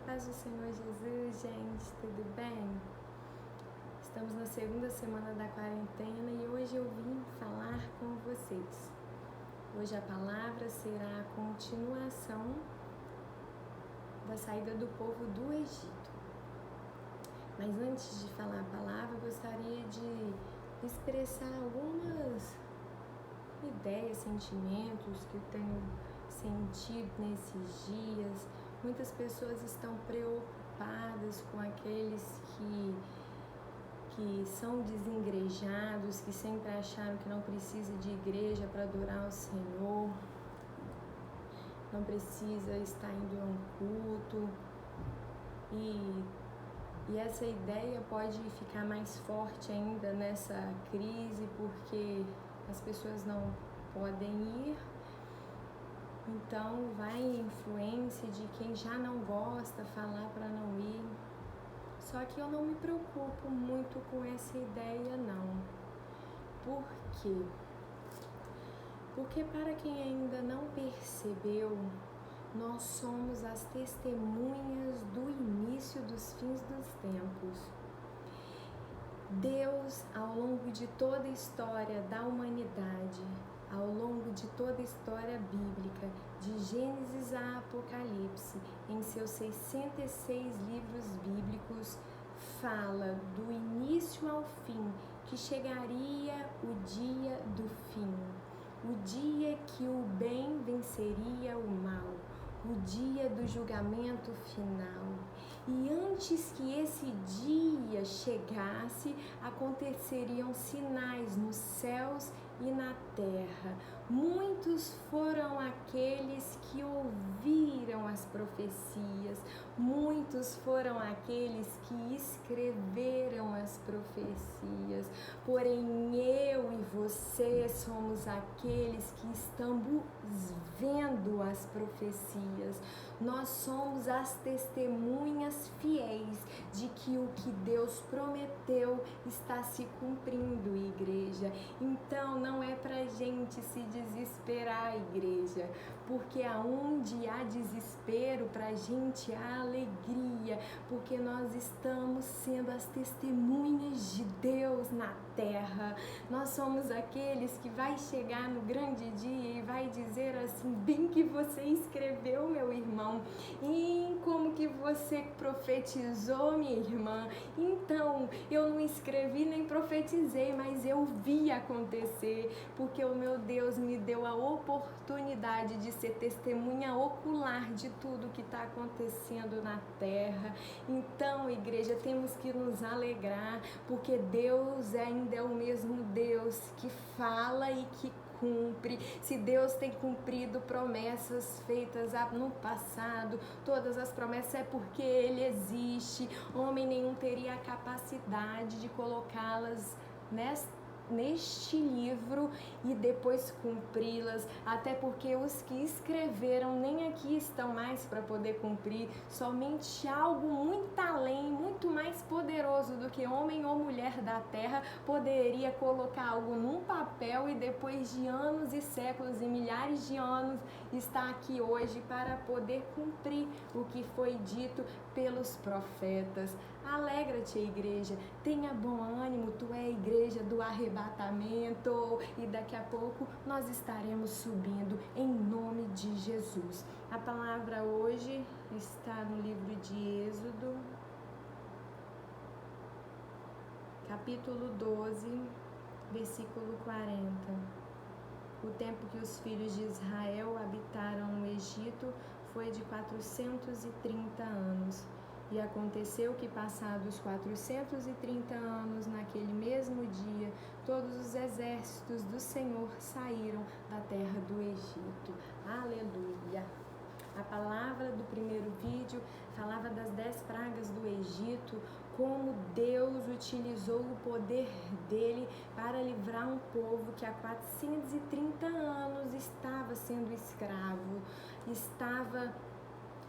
paz do Senhor Jesus, gente, tudo bem? Estamos na segunda semana da quarentena e hoje eu vim falar com vocês. Hoje a palavra será a continuação da saída do povo do Egito. Mas antes de falar a palavra, eu gostaria de expressar algumas ideias, sentimentos que eu tenho sentido nesses dias. Muitas pessoas estão preocupadas com aqueles que são desigrejados, que sempre acharam que não precisa de igreja para adorar o Senhor, não precisa estar indo a um culto. E essa ideia pode ficar mais forte ainda nessa crise, porque as pessoas não podem ir. Então vai influência de quem já não gosta falar para não ir. Só que eu não me preocupo muito com essa ideia não. Por quê? Porque para quem ainda não percebeu, nós somos as testemunhas do início dos fins dos tempos. Deus, ao longo de toda a história da humanidade, ao longo de toda a história bíblica, de Gênesis a Apocalipse, em seus 66 livros bíblicos, fala do início ao fim, que chegaria o dia do fim, o dia que o bem venceria o mal, o dia do julgamento final. E antes que esse dia chegasse, aconteceriam sinais nos céus e na terra. Muitos foram aqueles que ouviram as profecias, muitos foram aqueles que escreveram as profecias, porém eu e você somos aqueles que estamos vendo as profecias. Nós somos as testemunhas fiéis de que o que Deus prometeu está se cumprindo, igreja. Então não é pra gente se desesperar, igreja, porque aonde há desespero, pra gente há alegria, porque nós estamos sendo as testemunhas de Deus na terra. Nós somos aqueles que vai chegar no grande dia e vai dizer assim: bem que você escreveu, meu irmão, e como que você profetizou, minha irmã. Então eu não escrevi nem profetizei, mas eu vi acontecer, porque o meu Deus me deu a oportunidade de ser testemunha ocular de tudo que está acontecendo na terra. Então, igreja, temos que nos alegrar, porque Deus ainda é o mesmo Deus que fala e que cumpre. Se Deus tem cumprido promessas feitas no passado, todas as promessas é porque Ele existe. Homem nenhum teria a capacidade de colocá-las neste livro e depois cumpri-las, até porque os que escreveram nem aqui estão mais para poder cumprir. Somente algo muito além, muito mais poderoso do que homem ou mulher da terra poderia colocar algo num papel e depois de anos e séculos e milhares de anos está aqui hoje para poder cumprir o que foi dito pelos profetas. Alegra-te, igreja, tenha bom ânimo, tu é a igreja do arrebatamento e daqui a pouco nós estaremos subindo em nome de Jesus. A palavra hoje está no livro de Êxodo, capítulo 12, versículo 40. O tempo que os filhos de Israel habitaram no Egito foi de 430 anos. E aconteceu que, passados 430 anos, naquele mesmo dia, todos os exércitos do Senhor saíram da terra do Egito. Aleluia! A palavra do primeiro vídeo falava das 10 pragas do Egito, como Deus utilizou o poder dele para livrar um povo que há 430 anos estava sendo escravo, estava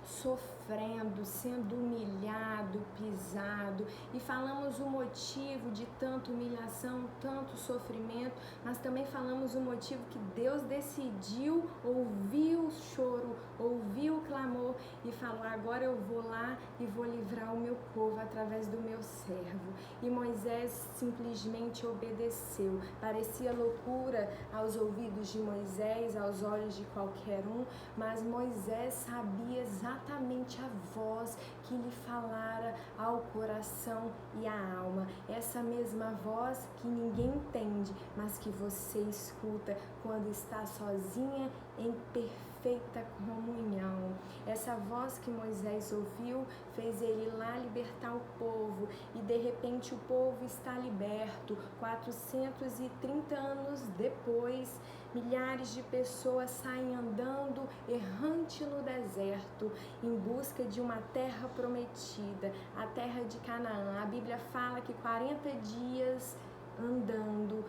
sofrendo, sendo humilhado, pisado, e falamos o motivo de tanta humilhação, tanto sofrimento, mas também falamos o motivo que Deus decidiu ouvir o choro, ouvir o clamor e falou: agora eu vou lá e vou livrar o meu povo através do meu servo. E Moisés simplesmente obedeceu. Parecia loucura aos ouvidos de Moisés, aos olhos de qualquer um, mas Moisés sabia exatamente a voz que lhe falara ao coração e à alma. Essa mesma voz que ninguém entende, mas que você escuta quando está sozinha em perfeita comunhão. Essa voz que Moisés ouviu fez ele ir lá libertar o povo, e de repente o povo está liberto. 430 anos depois, milhares de pessoas saem andando errante no deserto em busca de uma terra prometida, a terra de Canaã. A Bíblia fala que 40 dias andando,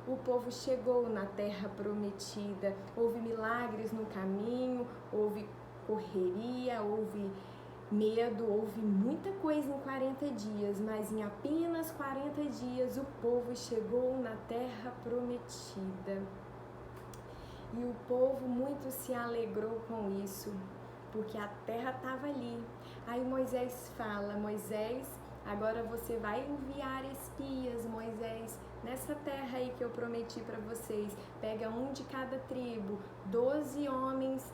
o povo chegou na terra prometida. Houve milagres no caminho, houve correria, houve medo, houve muita coisa em 40 dias, mas em apenas 40 dias o povo chegou na terra prometida. E o povo muito se alegrou com isso, porque a terra estava ali. Aí Moisés fala: Moisés, agora você vai enviar espias, Moisés, nessa terra aí que eu prometi para vocês. Pega um de cada tribo, 12 homens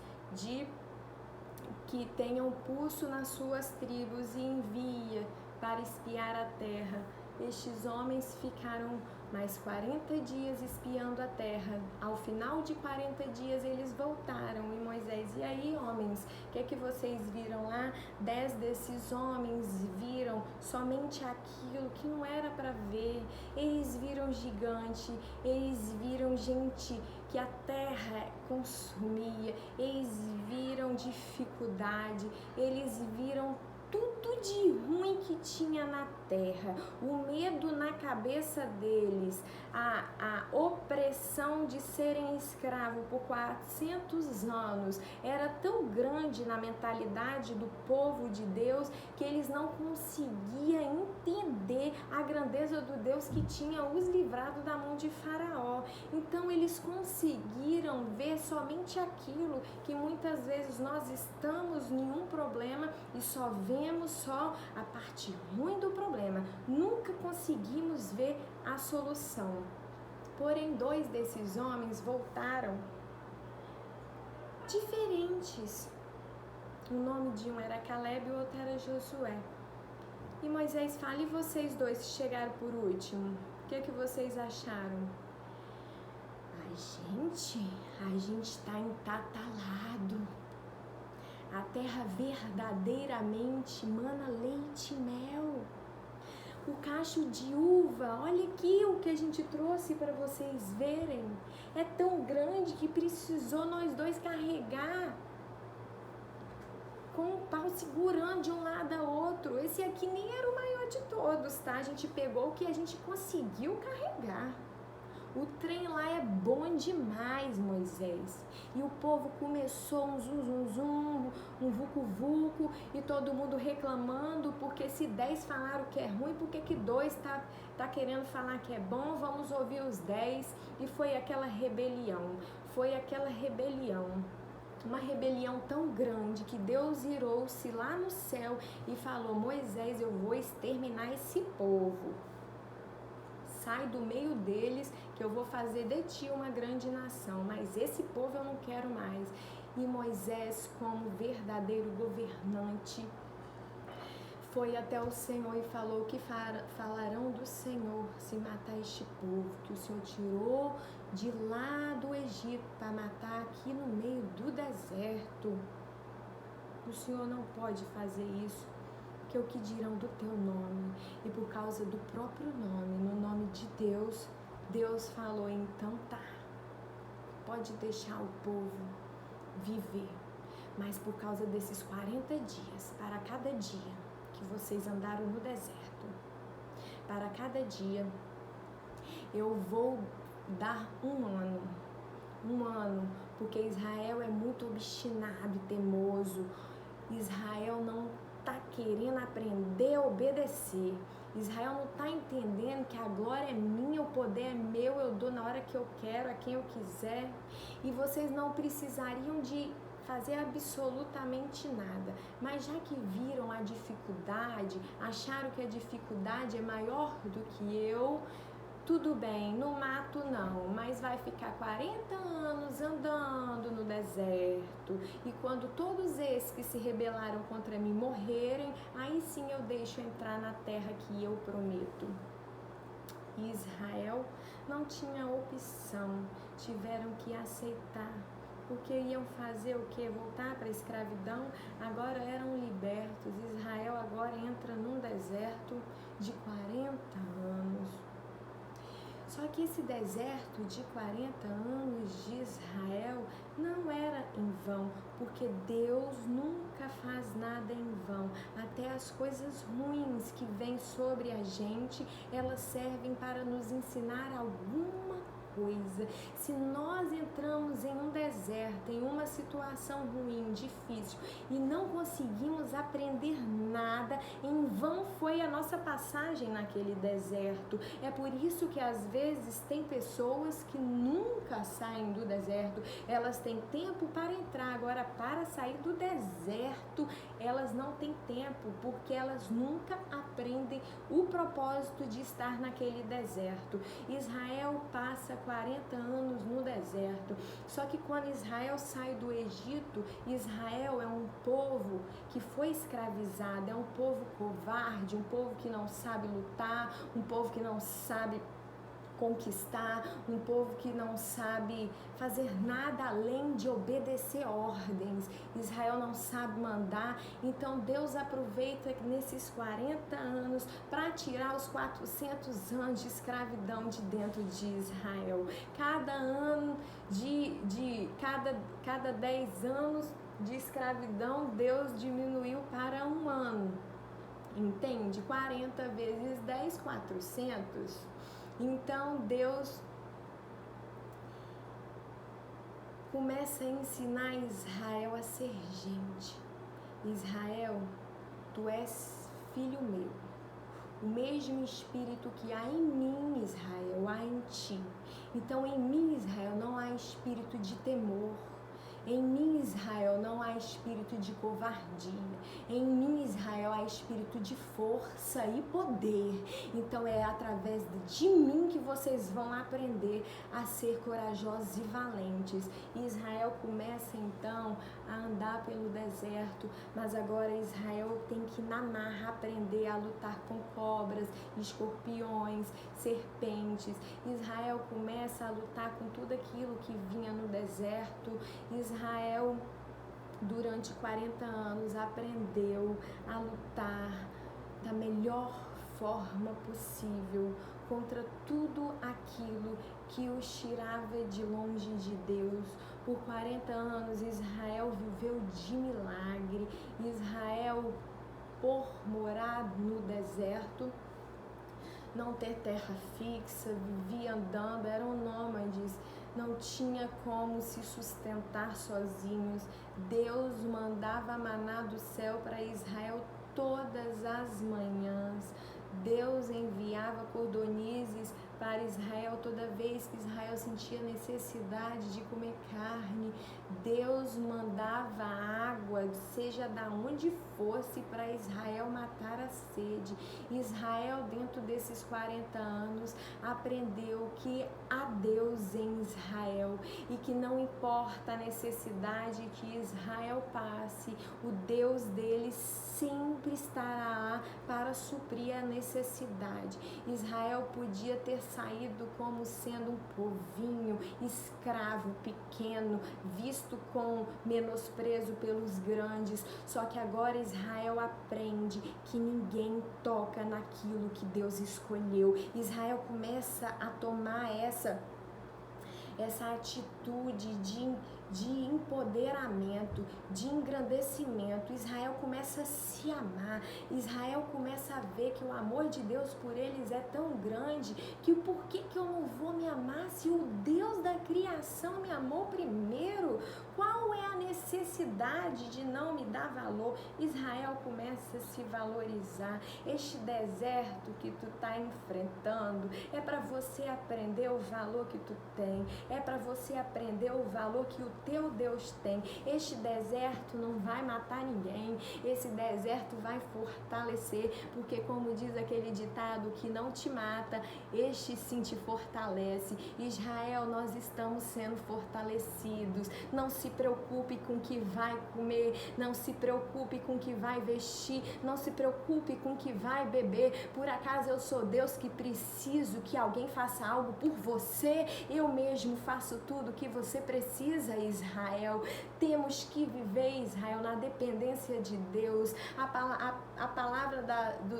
que tenham pulso nas suas tribos e envia para espiar a terra. Estes homens ficaram mais 40 dias espiando a terra. Ao final de 40 dias eles voltaram. E Moisés: e aí, homens, o que é que vocês viram lá? 10 desses homens viram somente aquilo que não era para ver. Eles viram gigante, eles viram gente que a terra consumia, eles viram dificuldade, eles viram tudo de ruim que tinha na terra, o medo na cabeça deles, a opressão de serem escravos por 400 anos era tão grande na mentalidade do povo de Deus que eles não conseguiam entender a grandeza do Deus que tinha os livrado da mão de Faraó. Então eles conseguiram ver somente aquilo que muitas vezes nós estamos em um problema e só vemos só a parte ruim do problema, nunca conseguimos ver a solução. Porém, 2 desses homens voltaram diferentes. O nome de um era Caleb e o outro era Josué. E Moisés fala: e vocês dois que chegaram por último, o que vocês acharam? A gente tá entatalado. A terra verdadeiramente mana leite e mel. O cacho de uva, olha aqui o que a gente trouxe para vocês verem. É tão grande que precisou nós dois carregar com o pau segurando de um lado a outro. Esse aqui nem era o maior de todos, tá? A gente pegou o que a gente conseguiu carregar. O trem lá é bom demais, Moisés. E o povo começou um zum, zum, zum, um vucu, vucu, e todo mundo reclamando, porque se 10 falaram que é ruim, por que 2 tá querendo falar que é bom? Vamos ouvir os 10. E foi aquela rebelião, uma rebelião tão grande que Deus irou-se lá no céu e falou: Moisés, eu vou exterminar esse povo. Sai do meio deles que eu vou fazer de ti uma grande nação, mas esse povo eu não quero mais. E Moisés, como verdadeiro governante, foi até o Senhor e falou: que falarão do Senhor se matar este povo, que o Senhor tirou de lá do Egito para matar aqui no meio do deserto. O Senhor não pode fazer isso, que é o que dirão do teu nome. E por causa do próprio nome, no nome de Deus, Deus falou: então tá, pode deixar o povo viver, mas por causa desses 40 dias, para cada dia que vocês andaram no deserto, para cada dia eu vou dar um ano um ano, porque Israel é muito obstinado e teimoso. Israel não está querendo aprender a obedecer. Israel não está entendendo que a glória é minha, o poder é meu, eu dou na hora que eu quero, a quem eu quiser. E vocês não precisariam de fazer absolutamente nada. Mas já que viram a dificuldade, acharam que a dificuldade é maior do que eu, tudo bem, no mato não, mas vai ficar 40 anos andando no deserto. E quando todos esses que se rebelaram contra mim morrerem, aí sim eu deixo entrar na terra que eu prometo. Israel não tinha opção, tiveram que aceitar. Porque iam fazer o quê? Voltar para a escravidão? Agora eram libertos. Israel agora entra num deserto de 40 anos. Só que esse deserto de 40 anos de Israel não era em vão, porque Deus nunca faz nada em vão. Até as coisas ruins que vêm sobre a gente, elas servem para nos ensinar alguma coisa. Se nós entramos em um deserto, em uma situação ruim, difícil, e não conseguimos aprender nada, em vão foi a nossa passagem naquele deserto. É por isso que às vezes tem pessoas que nunca saem do deserto. Elas têm tempo para entrar, agora para sair do deserto elas não têm tempo, porque elas nunca aprendem o propósito de estar naquele deserto. Israel passa 40 anos no deserto, só que quando Israel sai do Egito, Israel é um povo que foi escravizado, é um povo covarde, um povo que não sabe lutar, um povo que não sabe conquistar, um povo que não sabe fazer nada além de obedecer ordens. Israel não sabe mandar, então Deus aproveita nesses 40 anos para tirar os 400 anos de escravidão de dentro de Israel. Cada ano cada 10 anos de escravidão, Deus diminuiu para um ano. Entende? 40 vezes 10, 400. Então Deus começa a ensinar Israel a ser gente. Israel, tu és filho meu. O mesmo espírito que há em mim, Israel, há em ti. Então em mim, Israel, não há espírito de temor. Em mim, Israel, não há espírito de covardia. Em mim, Israel, há espírito de força e poder. Então é através de mim que vocês vão aprender a ser corajosos e valentes. E Israel começa então a andar pelo deserto, mas agora Israel tem que na marra aprender a lutar com cobras, escorpiões, serpentes. Israel começa a lutar com tudo aquilo que vinha no deserto. Israel, durante 40 anos, aprendeu a lutar da melhor forma possível contra tudo aquilo que os tirava de longe de Deus. Por 40 anos, Israel viveu de milagre. Israel, por morar no deserto, não ter terra fixa, vivia andando, eram nômades, não tinha como se sustentar sozinhos. Deus mandava maná do céu para Israel todas as manhãs. Deus enviava cordonizes para Israel toda vez que Israel sentia necessidade de comer carne. Deus mandava água, seja da onde fosse, para Israel matar a sede. Israel, dentro desses 40 anos, aprendeu que há Deus em Israel e que não importa a necessidade que Israel passe, o Deus deles sempre estará para suprir a necessidade. Israel podia ter saído como sendo um povinho, escravo, pequeno, visto com menosprezo pelos grandes, só que agora Israel aprende que ninguém toca naquilo que Deus escolheu. Israel começa a tomar essa atitude de empoderamento, de engrandecimento. Israel começa a se amar, Israel começa a ver que o amor de Deus por eles é tão grande que por que eu não vou me amar se o Deus da criação me amou primeiro? Qual é a necessidade de não me dar valor? Israel começa a se valorizar. Este deserto que tu está enfrentando é para você aprender o valor que tu tem, é para você aprender o valor que o teu Deus tem. Este deserto não vai matar ninguém, esse deserto vai fortalecer, porque como diz aquele ditado, que não te mata, este sim te fortalece. Israel, nós estamos sendo fortalecidos. Não se preocupe com o que vai comer, não se preocupe com o que vai vestir, não se preocupe com o que vai beber. Por acaso eu sou Deus que preciso que alguém faça algo por você? Eu mesmo faço tudo o que você precisa, Israel. Temos que viver, Israel, na dependência de Deus. A palavra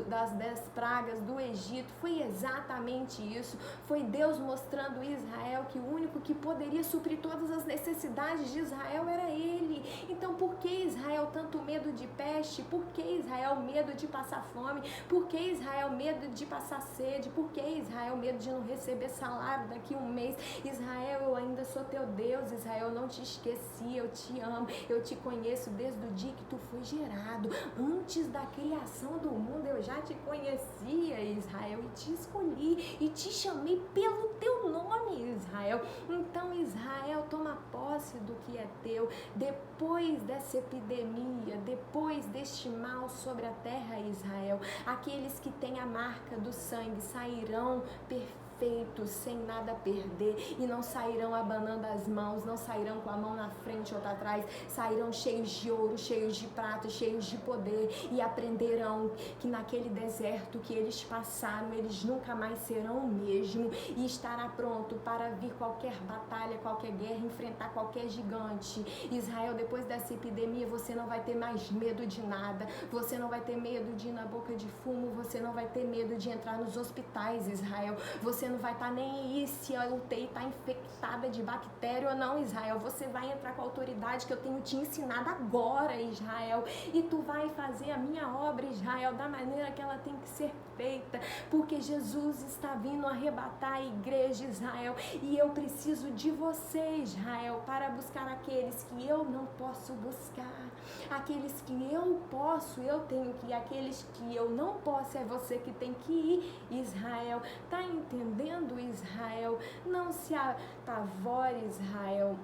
das 10 pragas do Egito foi exatamente isso. Foi Deus mostrando a Israel que o único que poderia suprir todas as necessidades de Israel era Ele. Então por que Israel tanto medo de peste? Por que Israel medo de passar fome? Por que Israel medo de passar sede? Por que Israel medo de não receber salário daqui a um mês? Israel, eu ainda sou teu Deus. Israel, eu não te esqueci, eu te amo, eu te conheço desde o dia que tu foi gerado. Antes da criação do mundo eu já te conhecia, Israel, e te escolhi e te chamei pelo teu nome, Israel. Então, Israel, toma posse do que é teu. Depois dessa epidemia, depois deste mal sobre a terra, Israel, aqueles que têm a marca do sangue sairão perfeitos, sem nada a perder, e não sairão abanando as mãos, não sairão com a mão na frente ou atrás, sairão cheios de ouro, cheios de prata, cheios de poder, e aprenderão que naquele deserto que eles passaram, eles nunca mais serão o mesmo, e estará pronto para vir qualquer batalha, qualquer guerra, enfrentar qualquer gigante. Israel, depois dessa epidemia, você não vai ter mais medo de nada, você não vai ter medo de ir na boca de fumo, você não vai ter medo de entrar nos hospitais, Israel, você não vai estar nem aí se a UTI está infectada de bactéria ou não, Israel. Você vai entrar com a autoridade que eu tenho te ensinado agora, Israel, e tu vai fazer a minha obra, Israel, da maneira que ela tem que ser feita, porque Jesus está vindo arrebatar a igreja, Israel, e eu preciso de você, Israel, para buscar aqueles que eu não posso buscar, aqueles que eu posso, eu tenho que ir, aqueles que eu não posso, é você que tem que ir, Israel. Tá entendendo, Israel? Não se apavore, Israel.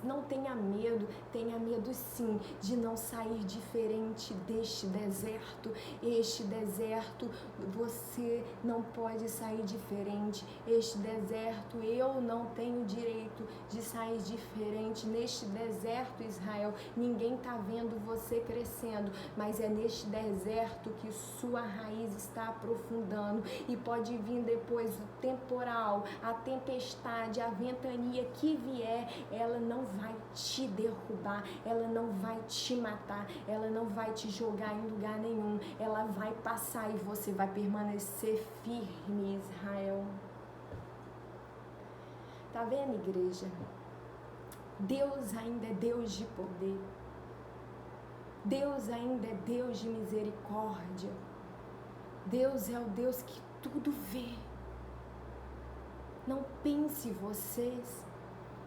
Não tenha medo sim de não sair diferente deste deserto. Este deserto você não pode sair diferente. Este deserto eu não tenho direito de sair diferente. Neste deserto, Israel, ninguém está vendo você crescendo, mas é neste deserto que sua raiz está aprofundando, e pode vir depois o temporal, a tempestade, a ventania que vier, ela não vai te derrubar, ela não vai te matar, ela não vai te jogar em lugar nenhum, ela vai passar e você vai permanecer firme, Israel. Tá vendo, igreja? Deus ainda é Deus de poder, Deus ainda é Deus de misericórdia, Deus é o Deus que tudo vê. Não pense vocês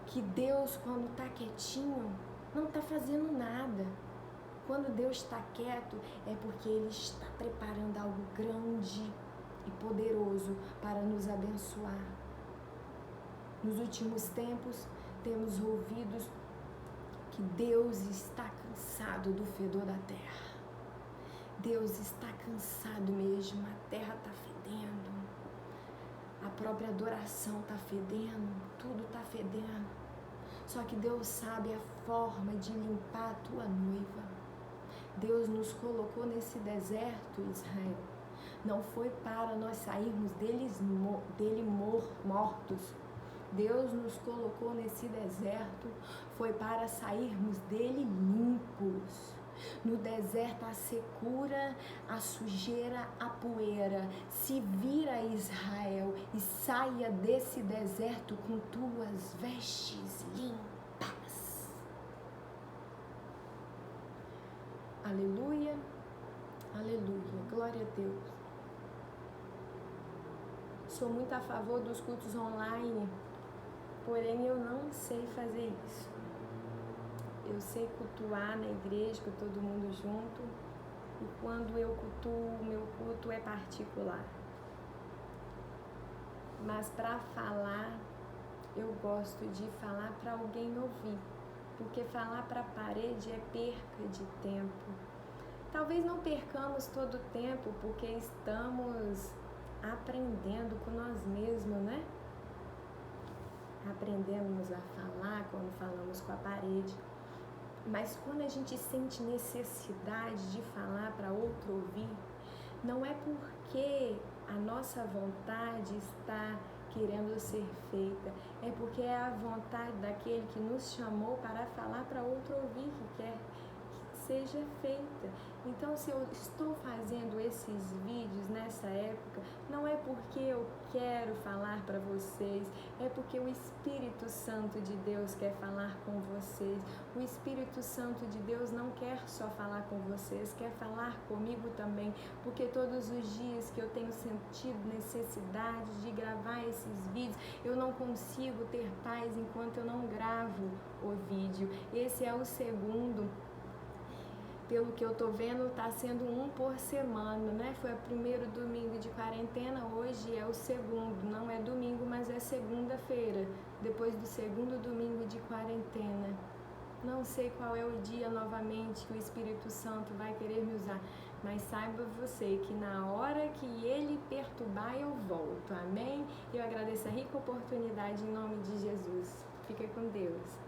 que Deus, quando está quietinho, não está fazendo nada. Quando Deus está quieto, é porque Ele está preparando algo grande e poderoso para nos abençoar. Nos últimos tempos, temos ouvido que Deus está cansado do fedor da terra. Deus está cansado mesmo, a terra está fedendo, a própria adoração está fedendo, tudo está fedendo. Só que Deus sabe a forma de limpar a tua noiva. Deus nos colocou nesse deserto, Israel. Não foi para nós sairmos dele mortos. Deus nos colocou nesse deserto, foi para sairmos dele limpos. No deserto a secura, a sujeira, a poeira. Se vira, Israel, e saia desse deserto com tuas vestes limpas. Aleluia, aleluia, glória a Deus. Sou muito a favor dos cultos online, porém eu não sei fazer isso. Eu sei cultuar na igreja com todo mundo junto, e quando eu cultuo, meu culto é particular. Mas para falar, eu gosto de falar para alguém ouvir, porque falar para a parede é perca de tempo. Talvez não percamos todo o tempo, porque estamos aprendendo com nós mesmos, né? Aprendemos a falar quando falamos com a parede. Mas quando a gente sente necessidade de falar para outro ouvir, não é porque a nossa vontade está querendo ser feita, é porque é a vontade daquele que nos chamou para falar para outro ouvir, que quer que seja feita. Então, se eu estou fazendo esses vídeos nessa época, não é porque eu quero falar para vocês, é porque o Espírito Santo de Deus quer falar com vocês. O Espírito Santo de Deus não quer só falar com vocês, quer falar comigo também, porque todos os dias que eu tenho sentido necessidade de gravar esses vídeos, eu não consigo ter paz enquanto eu não gravo o vídeo. Esse é o segundo. Pelo que eu tô vendo, tá sendo um por semana, né? Foi o primeiro domingo de quarentena, hoje é o segundo. Não é domingo, mas é segunda-feira, depois do segundo domingo de quarentena. Não sei qual é o dia novamente que o Espírito Santo vai querer me usar, mas saiba você que na hora que Ele perturbar, eu volto. Amém? Eu agradeço a rica oportunidade em nome de Jesus. Fica com Deus.